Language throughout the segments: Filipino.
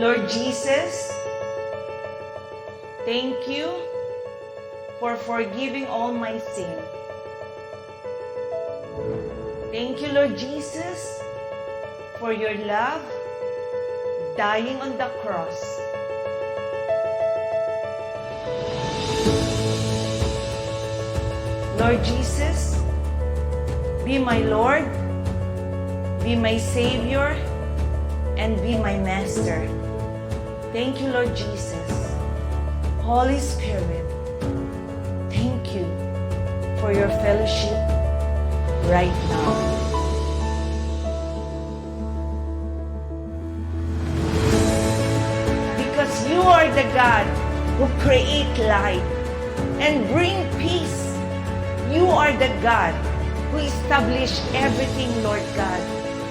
Lord Jesus, thank you for forgiving all my sin. Thank you, Lord Jesus, for your love, dying on the cross. Lord Jesus, be my Lord, be my Savior, and be my Master. Thank you, Lord Jesus. Holy Spirit, thank you for your fellowship right now. Because you are the God who create light and bring peace. You are the God who establish everything, Lord God.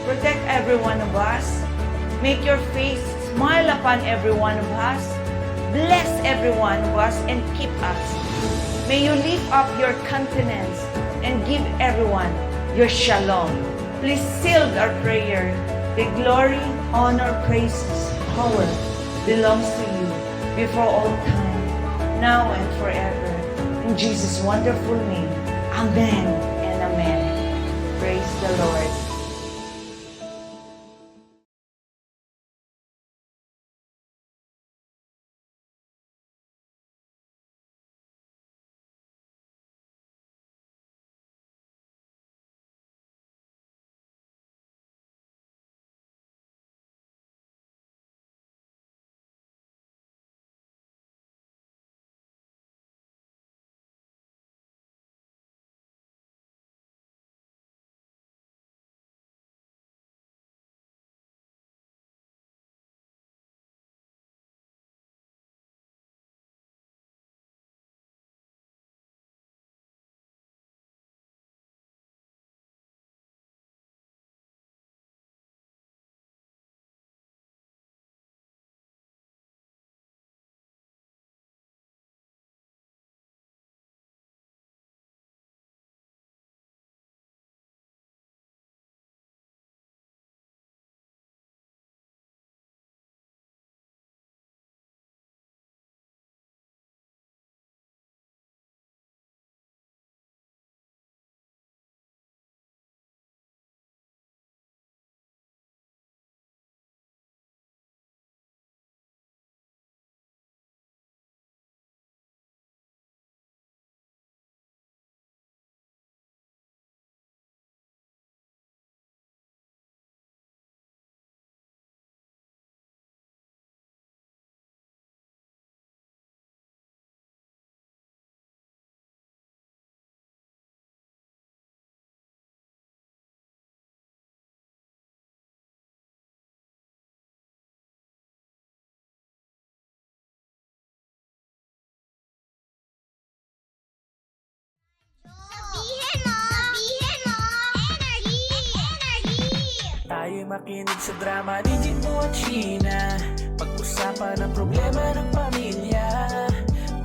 Protect every one of us. Make your face smile upon every one of us. Bless every one of us and keep us. May you lift up your countenance and give everyone your shalom. Please seal our prayer. The glory, honor, praises, power belongs to you before all time, now and forever. In Jesus' wonderful name, amen and amen. Praise the Lord. Tayo'y makinig sa drama ni Jimbo at Sheena. Pag-usapan ang problema ng pamilya.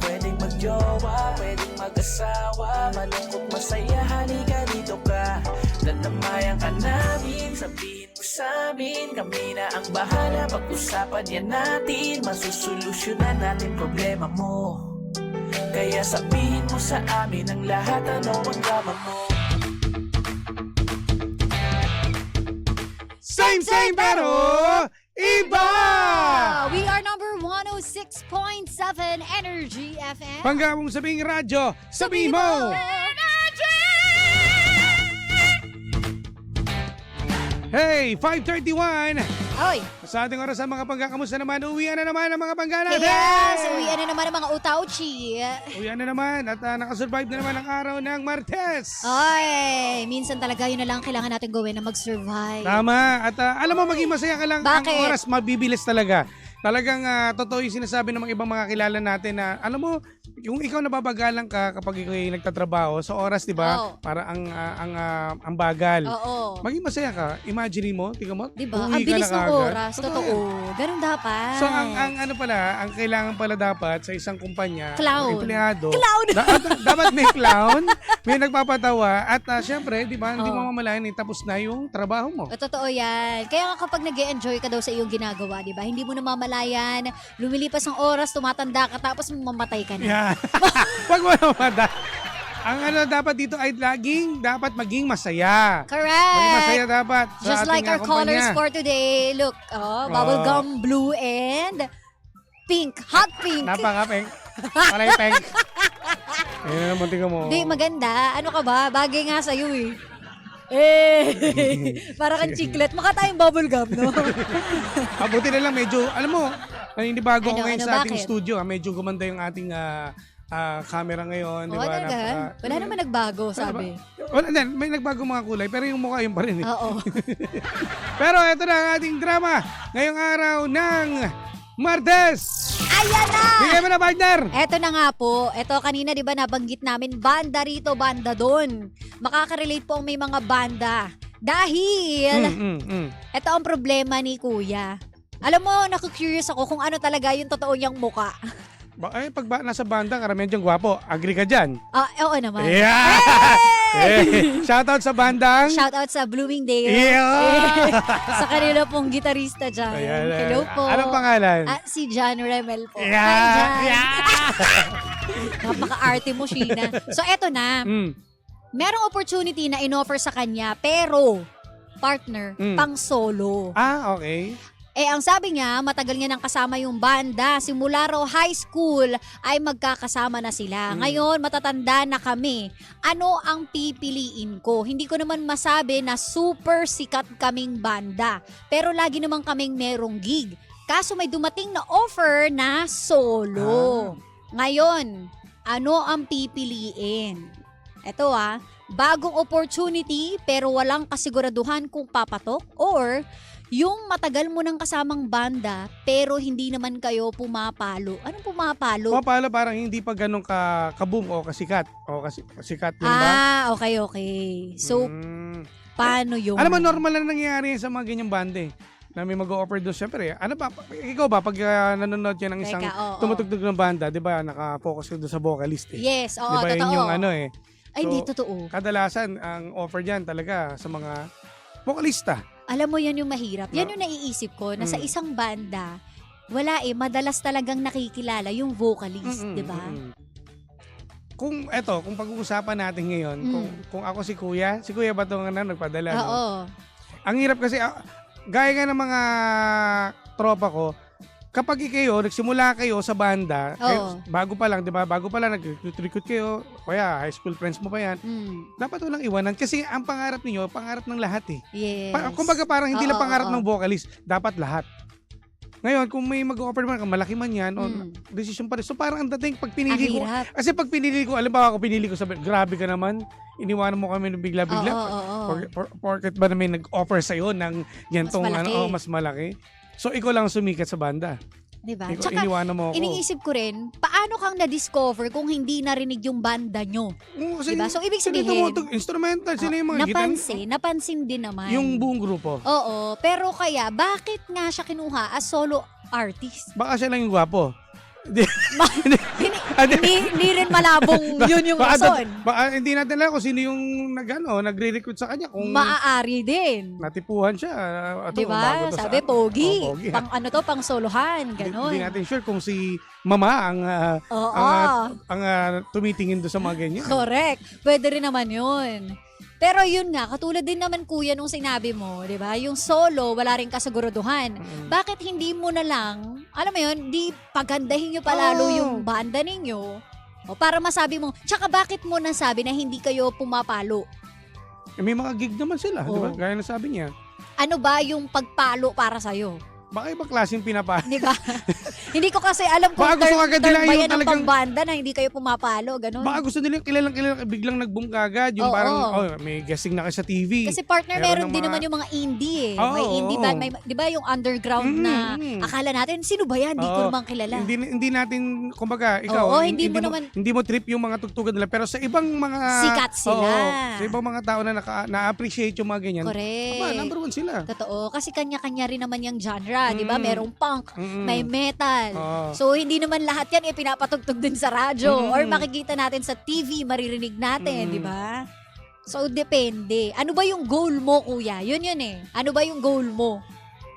Pwedeng magjowa, pwedeng mag-asawa. Malungkot, masaya, halika dito ka. Dadamayan ka namin, sabihin mo sa'min. Kami na ang bahala, pag-usapan yan natin. Masusolusyonan natin problema mo. Kaya sabihin mo sa amin ang lahat, ano ang drama mo. Same pero iba! We are number 106.7 Energy FM. Pangga mong sabing radyo, sabihin mo! Hey, 5:31. Oy, Sa ating oras ang mga pangga, kamusta naman? Uwian na naman ang mga pangga natin! yes! Uwian na naman ang mga utauchi. Uwian na naman at nakasurvive na naman ang araw ng Martes. Ay, minsan talaga yun na lang kailangan natin gawin na mag-survive. Tama. At alam mo, maging masaya ka lang. Bakit? Ang oras mabibilis talaga. Talagang totoo yung sinasabi ng mga ibang mga kilala natin na, alam mo, yung ikaw nababagalan ka kapag ikaw ay nagtatrabaho sa oras, 'di ba? Oo. Para ang bagal. Oo. Maging masaya ka. Imagine mo, tingnan mo. Diba? Ang uwi ka bilis na ng kaagad. oras. Totoo Totoo. yan. Ganun dapat. So ang ano pala, ang kailangan pala dapat sa isang kumpanya, Clown. empleyado, Clown! dapat may clown, may nagpapatawa at syempre, 'di ba, hindi Oo. mo mamalayan tapos na yung trabaho mo. Totoo yan. Kaya nga kapag nag-e-enjoy ka daw sa iyong ginagawa, di ba? Hindi mo namamalayan, lumilipas ang oras, tumatanda ka, tapos mamatay ka na. Yeah. Wag mo naman. Ang ano dapat dito ay dapat maging masaya. Correct! Maging masaya dapat sa Just ating like our colors kumpanya. for today. Look, bubblegum blue and pink. Hot pink. Napaka-pink. Palay pink. Ayun na naman, tingnan mo. Hindi, maganda. Ano ka ba? Bagay nga sa'yo eh. Eh! Para kang chiclet. Mukha tayong bubblegum, no? Buti na lang medyo, alam mo, naninibago ko Ano, ngayon ano, sa ating bakit? studio. Medyo gumanda yung ating camera ngayon. Di Oo, ba? talaga. Wala naman nagbago, sabi. Wala din, may nagbago mga kulay, pero yung mukha yun pa rin. Oo. Pero ito na ang ating drama ngayong araw ng Martes. Ayan na! Bigay mo na, partner! Eto na nga po. Eto kanina 'di ba nabanggit namin banda rito, banda doon. Makaka-relate po ang may mga banda. Dahil eto ang problema ni Kuya. Alam mo, naku-curious ako kung ano talaga yung totoo niyang muka. Pag nasa banda, karamihan dyan gwapo. Agree ka dyan? Oo naman. Yeah! Shoutout sa bandang. Shout out sa Bloomingdale. Yeah! Sa kanila pong gitarista dyan. Ayan, Hello po. Anong pangalan? Si John Remel po. Hi, Yeah! John. Yeah! Napaka-arte mo, Sheena. So, eto na. Merong opportunity na inoffer sa kanya, pero, partner, pang solo. Okay. Ang sabi niya, matagal niya nang kasama yung banda. Simula raw high school ay magkakasama na sila. Ngayon, matatanda na kami. Ano ang pipiliin ko? Hindi ko naman masabi na super sikat kaming banda. Pero lagi naman kaming merong gig. Kaso may dumating na offer na solo. Ngayon, ano ang pipiliin? Ito bagong opportunity pero walang kasiguraduhan kung papatok, or yung matagal mo nang kasamang banda pero hindi naman kayo pumapalo. Anong pumapalo? Pumapalo parang hindi pa ganun kaboom o kasikat. O kasikat yun ba? Okay. So, paano yung... Alam mo, normal na nangyayari yan sa mga ganyang banda na may mag-o-offer doon. Siyempre, ano ba, ikaw ba, pag nanonood yan ng isang tumutugtog ng banda, di ba, nakafocus ka doon sa vocalist Yes, Di ba, totoo. yun yung ano Ay, hindi totoo. Kadalasan, ang offer dyan talaga sa mga vocalista. Alam mo, yan yung mahirap. Yan yung naiisip ko, na sa isang banda, wala madalas talagang nakikilala yung vocalist, di ba? Kung pag-uusapan natin ngayon, kung ako si Kuya ba itong nagpadala? Oo. No? Ang hirap kasi, gaya nga ng mga tropa ko, kapag nagsimula kayo sa banda, bago pa lang, di ba? Bago pa lang, nag-recruit kayo, kaya high school friends mo pa yan, dapat walang iwanan. Kasi ang pangarap niyo, pangarap ng lahat Yes. Kumbaga parang hindi lang pangarap ng vocalist, dapat lahat. Ngayon, kung may mag-offer man, malaki man yan, o decision pa rin. So parang ang dating, pag pinili ko, kasi pag pinili ko, alam ba ako pinili ko, sabi, grabe ka naman, iniwanan mo kami ng bigla-bigla. Porket ba na may nag-offer sa'yo ng gantong mas malaki? So, ikaw lang sumikat sa banda. Diba? Ikaw, Tsaka, iniwanan mo ako. iniisip ko rin, paano kang na-discover kung hindi narinig yung banda nyo? Kasi, diba? So, ibig sabihin, instrumental, sila yung mga napansin din naman. Yung buong grupo. Oo, pero kaya, bakit nga siya kinuha as solo artist? Baka siya lang yung gwapo. Hindi rin malabong yun yung rason. Baka hindi natin alam kung sino yung nagre-recruit sa kanya. Kung maaari din. natipuhan siya. Diba? Sabi, pogi. Pang solohan. Ganon. Hindi natin sure kung si Mama ang tumitingin doon sa mga ganyan. Correct. Pwede rin naman yun. Pero yun nga, katulad din naman kuya nung sinabi mo, di ba? Yung solo, wala rin kasiguraduhan. Bakit hindi mo na lang, alam mo yun, di pagandahin nyo palalo yung banda ninyo? O para masabi mo, tsaka bakit mo nasabi na hindi kayo pumapalo? May mga gig naman sila, di ba? Gaya na sabi niya. Ano ba yung pagpalo para sa'yo? Baka ibang klaseng pinapalo. Di ba? Hindi ko kasi alam kung Baka gusto agad term nila ba yung yan ng talagang- pambanda na hindi kayo pumapalo, ganun. Baka gusto nila kilalang biglang nag-boom kagad. Yung Oo. parang, may guesting na kayo sa TV. Kasi partner, Meron meron ng din mga- naman yung mga indie eh. Oo, May indie oo. band, may, di ba yung underground na akala natin, sino ba yan? Hindi ko Oo. naman kilala. Hindi natin, kumbaga, ikaw, Oo, hindi mo naman- hindi mo trip yung mga tugtugan nila. Pero sa ibang mga... Sikat sila. Oo, sa ibang mga tao na na-appreciate yung mga ganyan. Correct. Aba, number one sila. Totoo. Kasi kanya-kanya rin naman yung genre, di ba? Mm. Merong punk, Mm-mm. may metal. Oo. So, hindi naman lahat yan pinapatugtog din sa radyo Mm. or makikita natin sa TV, maririnig natin, Mm. di ba? So, depende. Ano ba yung goal mo, kuya? Yun eh. Ano ba yung goal mo?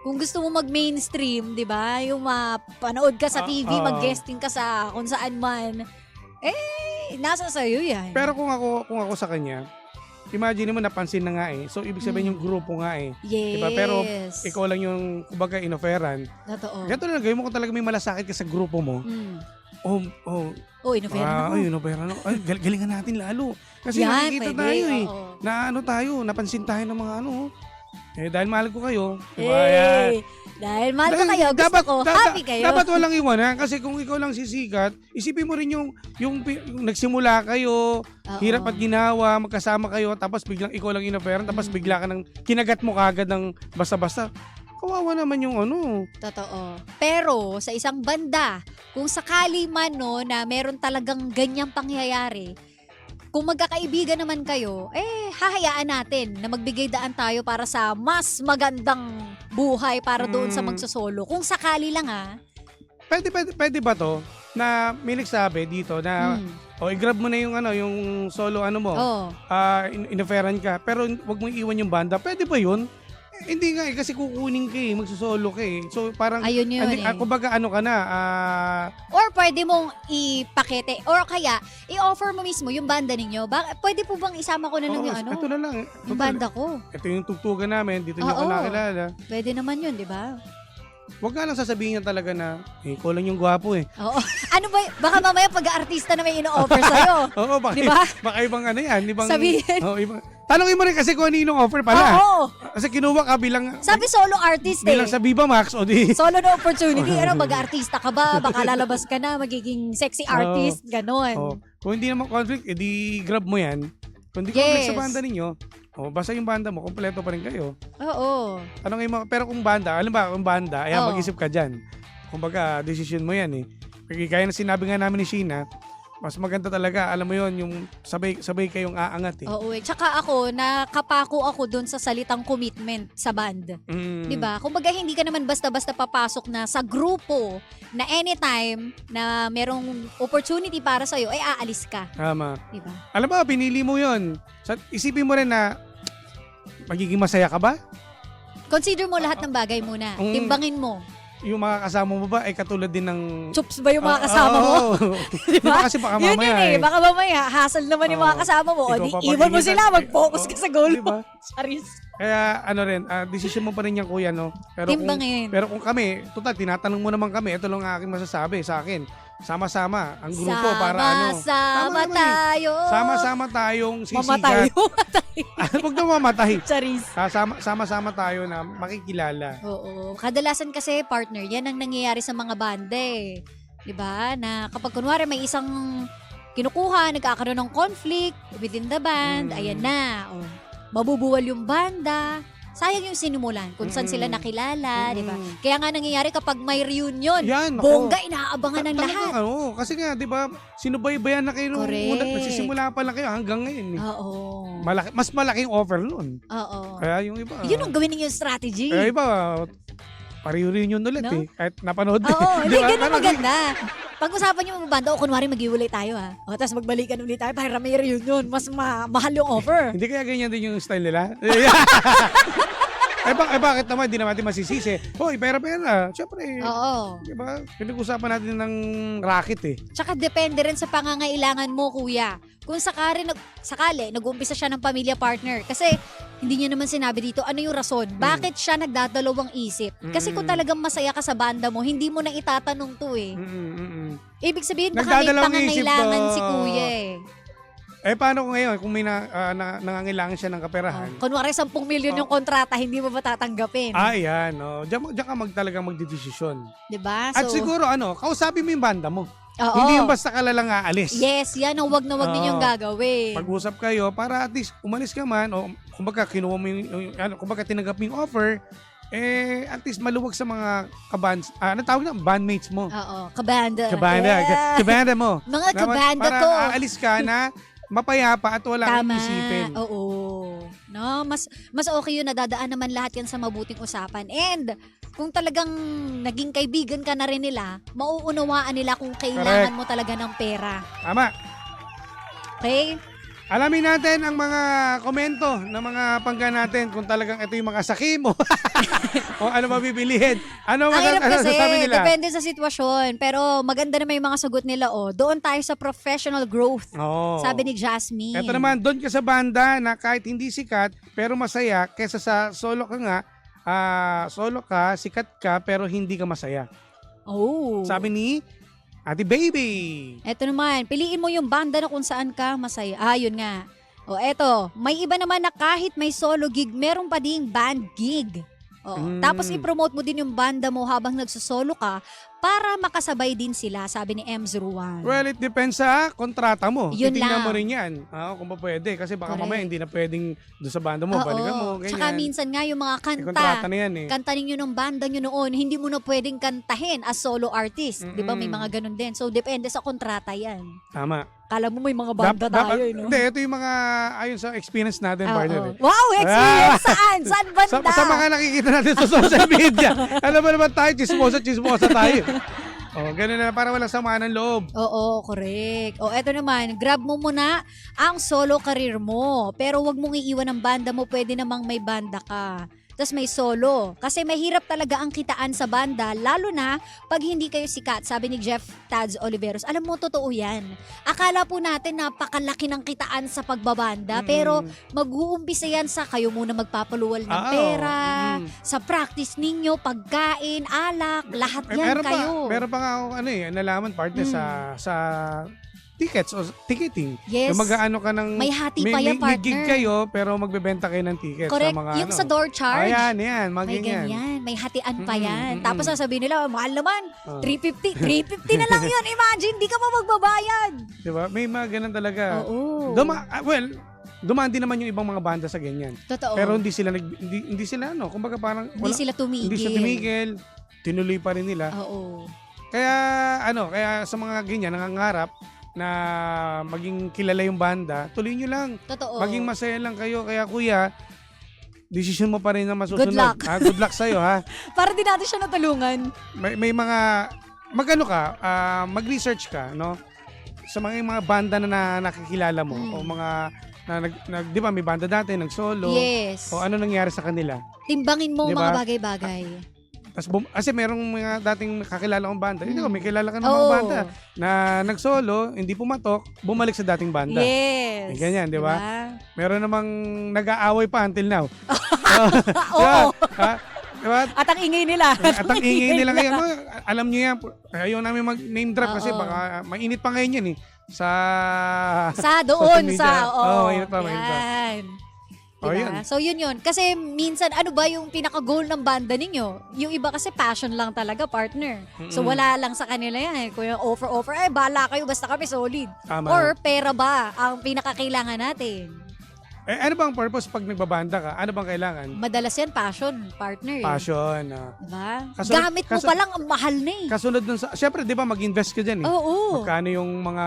Kung gusto mo mag-mainstream, di ba? Yung mapanood ka sa TV, mag-guesting ka sa kung saan man, nasa sa'yo yan. Pero kung ako sa kanya, imagine mo napansin na nga eh. So, ibig sabihin yung grupo nga eh. Yes. Diba? Pero ikaw lang yung, kumbaga, inoferan. Totoo. Ganito lang, gawin mo kung talaga may malasakit ka sa grupo mo. Oh, inoferan ako. Inoferan ako. Ay, galingan natin lalo. Kasi Yan, nakikita pwede. tayo eh. Oo. Na napansin tayo ng mga dahil mahal ko kayo. Diba? Hey, dahil mahal ko kayo, gusto ko, happy kayo. Dapat walang iwanan kasi kung ikaw lang sisikat, isipin mo rin yung nagsimula kayo, Oo. hirap at ginawa, magkasama kayo, tapos biglang ikaw lang inoferan, tapos bigla ka nang kinagat mo kagad ng basta-basta. Kawawa naman yung Totoo. Pero sa isang banda, kung sakali man na meron talagang ganyang pangyayari, kung magkakaibigan naman kayo, hahayaan natin na magbigay daan tayo para sa mas magandang buhay para doon sa magsosolo. Kung sakali lang Pwede ba to na may nagsabi dito na i-grab mo na yung yung solo mo. Oo. Inoferan ka pero wag mo iwan yung banda. Pwede ba 'yun? Hindi nga kasi kukunin ka magsosolo ka So parang Ayun yun kumbaga ka na Or pwede mong ipakete or kaya i-offer mo mismo yung banda ninyo. Pwede po bang isama ko na lang yung ito na lang. yung banda ko? Ito yung tugtugan namin, dito niyo ko Oo. nakilala. Pwede naman yun, di ba? Wag nga lang sasabihin niya talaga na ikaw lang yung gwapo Oo. Ano ba, baka mamaya pag-artista na may ino-offer sa'yo. Oo, baka, Di ba? baka ibang yan, ibang Sabihin. ibang. Tanongin mo rin kasi kung ano yung offer pala. Oo. Kasi kinuha ka bilang Sabi solo artist bilang sa Viva Max o di. Solo na opportunity. Mag-artista ka ba? Baka lalabas ka na, magiging sexy artist. Ganon. Kung hindi naman conflict, edi grab mo yan. Kung hindi conflict sa banda ninyo, basta yung banda mo, kompleto pa rin kayo. Oo. Tanongin mo, pero kung banda, alam ba, kung banda, mag-isip ka dyan. Kumbaga, decision mo yan Kaya na sinabi nga namin ni Sheena, mas maganda talaga, alam mo yon yung sabay kayong aangat Oo. Tsaka ako, nakapako ako dun sa salitang commitment sa band. Diba? Kumbaga hindi ka naman basta-basta papasok na sa grupo na anytime na merong opportunity para sa'yo, ay aalis ka. Tama. Diba? Alam mo, pinili mo yon. Isipin mo rin na magiging masaya ka ba? Consider mo lahat ng bagay muna. Timbangin mo. Yung mga kasama mo ba ay katulad din ng... Chops ba yung mga kasama mo? Diba? Kasi baka Yun mamaya Baka mamaya, hassle naman yung mga kasama mo. O di, iwan mo sila, mag-focus ka sa goal mo. Diba? Charis. Kaya decision mo pa rin yan kuya Pero Timbangin. Pero kung kami, total tinatanong mo naman kami, ito lang ang aking masasabi sa akin. Sama-sama ang grupo para Sama-sama tayo. Sama-sama tayong Mamatay. sisikat. Huwag na mamatay. Charis. Sama-sama tayo na makikilala. Oo. Kadalasan kasi, partner, yan ang nangyayari sa mga banda Diba? Na kapag kunwari may isang kinukuha, nagkakaroon ng conflict within the band, ayan na. Mabubuwal yung banda. Sayang yung sinimulan kung saan sila nakilala, di ba? Kaya nga nangyayari kapag may reunion, bongga, inaabangan ng lahat. Kasi nga, di ba, sinubaybayan na kayo nung una, nagsisimula pa lang kayo hanggang ngayon. Oo. Mas malaking offer nun. Oo. Kaya yung iba. Yun ang gawin ninyo strategy. Kaya iba, pari-reunion ulit Kahit napanood Oo, hindi, ganun maganda. Pag-usapan nyo mga banda, kunwari mag-iwalay tayo tapos magbalikan ulit tayo para may reunion. Mas mahal yung offer. Hindi kaya ganyan din yung style nila? Bakit naman? Hindi naman natin masisisi. Hoy, pera-pera. Siyempre. Oo. Diba? Pinag-usapan natin ng racket Tsaka depende rin sa pangangailangan mo, kuya. Kung sakali nag-uumpisa siya ng pamilya partner. Kasi hindi niya naman sinabi dito ano yung rason. Bakit siya nagdadalawang isip? Kasi kung talagang masaya ka sa banda mo, hindi mo na itatanong to Ibig sabihin, baka may Nagdadalawang isip pangangailangan ba? si kuya paano kung ngayon, kung may nangangailangan siya ng kaperahan? Kunwari 10 milyon yung kontrata, hindi mo ba tatanggapin? Yan. Diyan ka talagang magdidesisyon. Diba? At siguro, kausapin mo yung banda mo. Oo. Hindi yung basta ka lang aalis. Yes, yan ang wag na wag ninyong gagawin. Pag-usap kayo para at least umalis ka man o kumbaga kinuha mo kumbaga tinanggap mo yung offer, at least maluwag sa mga ano tawag na? Bandmates mo. Oo, kabanda. Kabanda. Kabanda mo. Mga kabanda para ko. Para aalis ka na mapayapa at wala kang isipin. Oo. No, mas okay yun, nadadaan naman lahat yan sa mabuting usapan. And kung talagang naging kaibigan ka na rin nila, mauunawaan nila kung kailangan mo talaga ng pera. Tama. Okay? Alamin natin ang mga komento ng mga pangga natin kung talagang ito yung mga saki mo o ano mabibilihin. Ano Ang hirap kasi, sasabi nila? depende sa sitwasyon. Pero maganda na may mga sagot nila. Doon tayo sa professional growth. Oo. Sabi ni Jasmine. Ito naman, doon ka sa banda na kahit hindi sikat pero masaya kesa sa solo ka nga, solo ka, sikat ka pero hindi ka masaya. Oh. Sabi ni Ate Baby. Eto naman, piliin mo yung banda na kung saan ka masaya. Yun nga. Eto, may iba naman na kahit may solo gig, meron pa ding band gig. Tapos i-promote mo din yung banda mo habang nagsosolo ka para makasabay din sila, sabi ni Ems Ruan. Well, it depends sa kontrata mo. Yun Titingnan lang. mo rin yan. Kung pa pwede. Kasi baka Correct. mamaya hindi na pwedeng doon sa banda mo. Balikan mo. Ganyan. Tsaka minsan nga yung mga May kontrata kanta. na yan Kanta ninyo ng banda nyo noon, hindi mo na pwedeng kantahin as solo artist. Di ba? May mga ganun din. So, depende sa kontrata yan. Tama. Kala mo may mga banda tayo, no? Hindi, ito yung mga ayon sa experience natin, partner. Wow, experience saan? Saan banda? Sa mga nakikita natin sa social media. Alam mo naman tayo, chismosa tayo. Ganun na, para walang samaan ng loob. Oo, correct. Eto naman, grab mo muna ang solo career mo. Pero wag mong iiwan ang banda mo, pwede namang may banda ka. Tapos may solo. Kasi mahirap talaga ang kitaan sa banda, lalo na pag hindi kayo sikat, sabi ni Jeff Tads Oliveros. Alam mo, totoo yan. Akala po natin napakalaki ng kitaan sa pagbabanda, pero mag-uumpisa yan sa kayo muna magpapaluwal ng pera, sa practice ninyo, pagkain, alak, lahat yan kayo. Meron pa nga ako, nalaman partner sa tickets o ticketing. Yes. Yung mag-ano ka ng... May hati pa yan, May partner. gig kayo, pero magbebenta kayo ng tickets. Correct. Sa mga Yung sa door charge. Yan. May ganyan. May hatian pa yan. Mm-mm. Tapos sasabihin nila, mahal naman. 350. 350 na lang yun. Imagine, di ka pa magbabayad. Diba? May mga ganun talaga. Oo. Dumaan din naman yung ibang mga banda sa ganyan. Totoo. Pero hindi sila kumbaga parang Hindi sila tumigil. Hindi sila tumigil. Tinuloy pa rin nila. Oo. Kaya sa mga ganyan nangangarap na maging kilala yung banda, tuloy nyo lang. Totoo. Maging masaya lang kayo. Kaya kuya, decision mo pa rin na masusunod. Good luck. Good luck sa'yo, ha? Para di natin siya natulungan. May mga, mag-research ka, no? Sa mga banda na nakikilala mo, o mga, di ba may banda dati, nag-solo. Yes. O ano nangyari sa kanila. Timbangin mo Diba? mga bagay-bagay. Kasi merong mga dating kakilala kong banda. Hindi ko, may kilala ka ng mga banda na nag-solo, hindi pumatok, bumalik sa dating banda. Yes. Ganyan, di ba? Meron namang nag-aaway pa until now. Oo. Diba? At ang ingay nila. At ang ingay nila ngayon. Alam niyo yan, ayaw namin mag-name drop kasi baka mainit pa ngayon yan Sa doon, social media. Mainit pa. Yan. Diba? Yun. So yun. Kasi minsan, ano ba yung pinaka-goal ng banda ninyo? Yung iba kasi passion lang talaga, partner. So wala lang sa kanila yan. Kung yung offer, bala kayo, basta kami solid. Tama. Or pera ba ang pinakakailangan natin? Ano bang purpose pag nagbabanda ka? Ano bang kailangan? Madalas yan, passion, partner. Passion. Diba? Kasunod- Gamit mo pa lang, ang mahal na eh. Kasunod dun sa... Siyempre, di ba, mag-invest ka dyan Oo. Magkano yung mga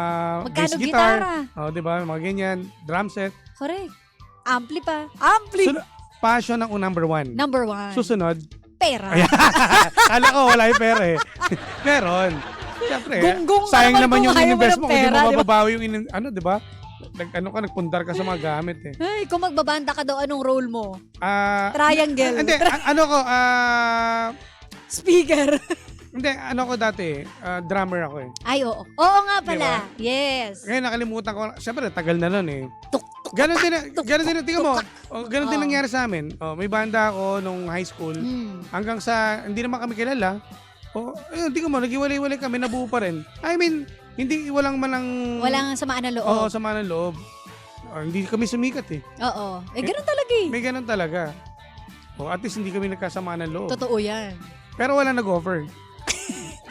Magkano bass guitar? gitara? Di ba? Mga ganyan. Drum set. Correct. Ampli pa. Ampli! Passion ang number one. Number one. Susunod. Pera. Ayan. Kala ko wala yung pera Meron. Siyempre. Gunggong ka sayang naman naman yung kung ayaw mo in-invest ng mo. Kung di pera, mo di ba? mababawi yung diba? Nagpundar ka sa mga gamit Ay, kung magbabanda ka daw, anong role mo? Hindi, Triangle. Speaker. Hindi, ko dati, drummer ako Ay, oo. Oo nga pala. Yes. Ngayon nakalimutan ko, siyempre tagal na nun Tuk, Ganon din, tingnan mo, ganon din nangyari sa amin. May banda ako nung high school, hanggang sa, hindi naman kami kilala, tingnan mo, nag-iwalay-iwalay kami, nabuo pa rin. I mean, walang Walang samaan ng loob. Oo, sama ng loob. Hindi kami sumikat eh. Oo. Ganun talaga eh. May ganun talaga. At least hindi kami nagkasama ng loob. Totoo yan. Pero wala nag-offer.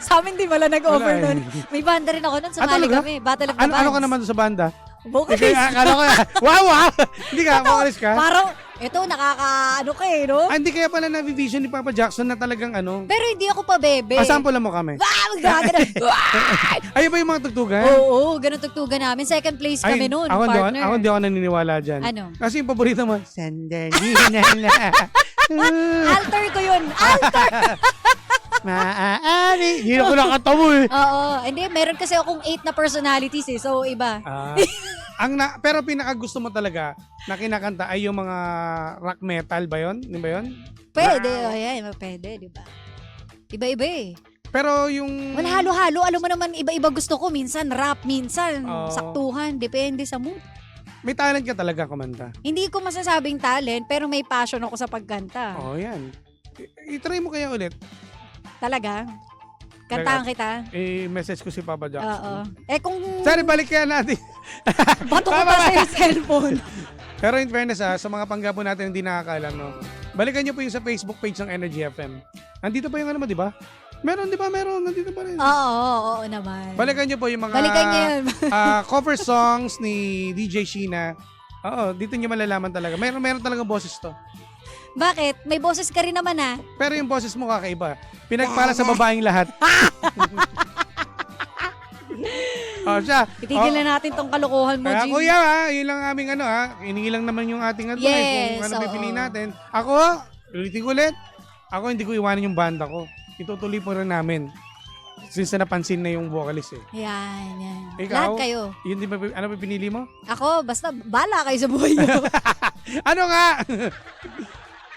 Sa amin di wala nag-offer Wala eh. nun. May banda rin ako nun. Sumali talaga? kami. Battle of the Ano ka Bands. naman doon sa banda? Vocalist. Akala ko, wow! Hindi ka, vocalist ka? Parang, ito, nakaka-ano ka eh, no? Hindi kaya pala na-vision ni Papa Jackson na talagang ano. Pero hindi ako pa bebe. Pasample mo kami. Gagana. Ayun ba yung mga tugtugan? Oo, ganun tugtugan namin. Second place kami noon, partner. Ako hindi ako naniniwala dyan. Ano? Kasi yung paborito mo, sandali na lang. Alter ko yun. Alter! Maaari. Hindi ako nakatamo eh. Oo. Hindi, meron kasi akong 8 na personalities eh. So, iba. Pero pinaka gusto mo talaga na kinakanta ay yung mga rock metal ba yun? Di ba yun? Pwede. Ayan, pwede, di ba? Iba-iba eh. Pero yung... Wala halo-halo. Alam mo naman, iba-iba gusto ko. Minsan rap, minsan Oo. saktuhan. Depende sa mood. May talent ka talaga kumanta. Hindi ko masasabing talent, pero may passion ako sa pagkanta. Oo, yan. I-try mo kaya ulit. Talaga? Kantahan kita? I-message ko si Papa Oo. Jackson. Kung Sorry, balik kaya natin. bato ko pa sa yung cellphone. Pero in fairness sa mga panggapo natin hindi nakakaalam, no? Balikan nyo po yung sa Facebook page ng Energy FM. Nandito pa yung ano mo, di ba? Meron, di ba? Meron. Nandito pa rin. Oo naman. Balikan nyo po yung mga Balikan niyo yun. cover songs ni DJ Sheena. Oo, dito nyo malalaman talaga. Meron talaga boses to. Bakit? May boses ka rin naman ah. Pero yung boses mo kakaiba. Pinagpala sa babaeng lahat. Siya. Itigil na natin tong kalokohan mo, Kaya Jim. kuya yun lang aming ano Hiningi lang naman yung ating advice Yes, kung ano oo. pipiliin natin. Ako, ulitin ko ulit. Ako hindi ko iwanan yung banda ko. Itutuloy po rin namin. Since na napansin na yung vocalist eh. Yan. Ikaw? Lahat kayo. Yun din ba, ano pa pinili mo? Ako, basta bala kayo sa buhay niyo. Ano nga?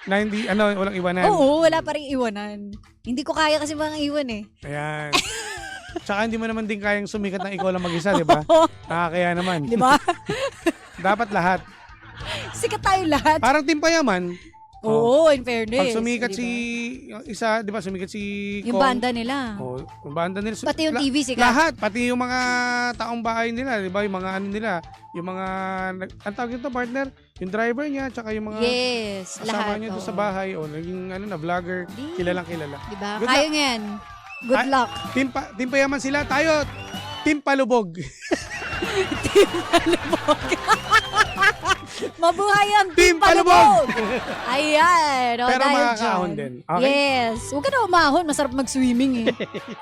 Na hindi, walang iwanan. Oo, wala pa rin iwanan. Hindi ko kaya kasi mga iwan eh. Ayan. Tsaka hindi mo naman din kayang sumikat ng ikaw lang mag-isa, di ba? Kaya naman. Di ba? Dapat lahat. Sikat tayo lahat. Parang Team Payaman. Oo, in fairness. Pag sumikat Di ba? si isa, di ba, sumikat si Yung Kong. banda nila. Yung banda nila. Pati yung TV sikat. Lahat, pati yung mga taong bahay nila, di ba? Yung mga ano nila, yung mga, ang tawag nito, partner, yung driver niya, tsaka yung mga Yes, kasama lahat. niya doon oo. sa bahay, naging vlogger, kilalang kilala. Diba? Good Kaya luck. nga yan. Good Ay- luck. Team Payaman sila, tayo, Team Palubog. Mabuhay ang Team Team Palubog! Palubog! Ayan. O, Pero dahil makakaahon dyan. din. Okay? Yes. Huwag ka na umahon. Masarap mag-swimming eh.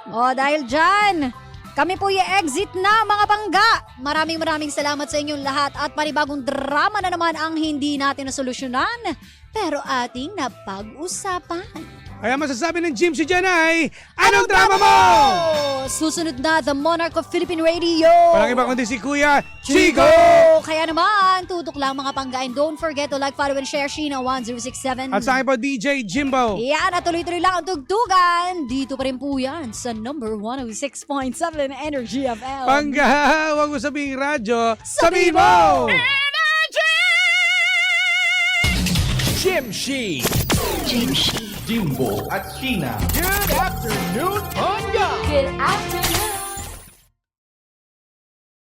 O, dahil dyan, kami po i-exit na mga bangga. Maraming salamat sa inyong lahat at panibagong drama na naman ang hindi natin nasolusyonan pero ating napag-usapan. Kaya masasabi ng Jim si Janay, anong drama mo? Susunod na The Monarch of Philippine Radio. Walang iba kundi si Kuya Chico! Kaya naman, tutok lang mga panggain. Don't forget to like, follow, and share Sheena 1067. At sa akin po, DJ Jimbo. Yan, at tuloy-tuloy lang ang tugtugan. Dito pa rin po yan sa number 106.7 Energy FM. Pangga, huwag mo sabihin radyo, sabihin mo! Jimshi, Jimbo at Sheena. Good afternoon, Panga! Good afternoon.